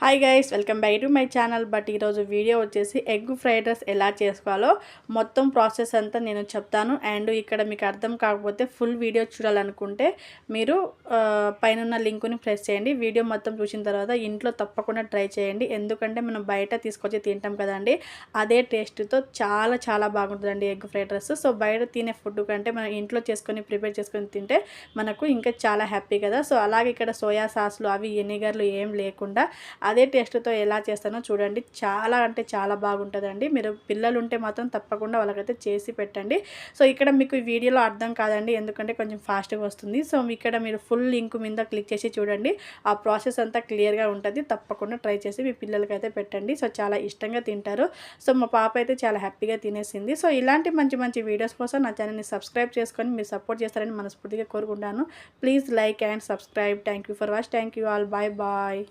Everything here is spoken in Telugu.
Hi guys, welcome back to my channel. But ఈరోజు వీడియో వచ్చేసి ఎగ్ ఫ్రైడ్ రైస్ ఎలా చేసుకోవాలో మొత్తం ప్రాసెస్ అంతా నేను చెప్తాను. అండ్ ఇక్కడ మీకు అర్థం కాకపోతే ఫుల్ వీడియో చూడాలనుకుంటే మీరు పైన లింకుని ప్రెస్ చేయండి. వీడియో మొత్తం చూసిన తర్వాత ఇంట్లో తప్పకుండా ట్రై చేయండి. ఎందుకంటే మనం బయట తీసుకొచ్చి తింటాం కదండి, అదే టేస్ట్తో చాలా చాలా బాగుంటుందండి ఎగ్ ఫ్రైడ్ రైస్. సో బయట తినే ఫుడ్ కంటే మనం ఇంట్లో చేసుకొని ప్రిపేర్ చేసుకొని తింటే మనకు ఇంకా చాలా హ్యాపీ కదా. సో అలాగే ఇక్కడ సోయా సాస్లు అవి ఎనిగర్లు ఏం లేకుండా అదే టేస్ట్తో ఎలా చేస్తానో చూడండి. చాలా అంటే చాలా బాగుంటుందండి. మీరు పిల్లలు ఉంటే మాత్రం తప్పకుండా వాళ్ళకైతే చేసి పెట్టండి. సో ఇక్కడ మీకు ఈ వీడియోలో అర్థం కాదండి, ఎందుకంటే కొంచెం ఫాస్ట్గా వస్తుంది. సో ఇక్కడ మీరు ఫుల్ లింక్ మీద క్లిక్ చేసి చూడండి, ఆ ప్రాసెస్ అంతా క్లియర్గా ఉంటుంది. తప్పకుండా ట్రై చేసి మీ పిల్లలకైతే పెట్టండి. సో చాలా ఇష్టంగా తింటారు. సో మా పాప అయితే చాలా హ్యాపీగా తినేసింది. సో ఇలాంటి మంచి మంచి వీడియోస్ కోసం నా ఛానల్ని సబ్స్క్రైబ్ చేసుకొని మీరు సపోర్ట్ చేస్తారని మనస్ఫూర్తిగా కోరుకుంటాను. Please like and subscribe. Thank you for watch. Thank you all. Bye bye.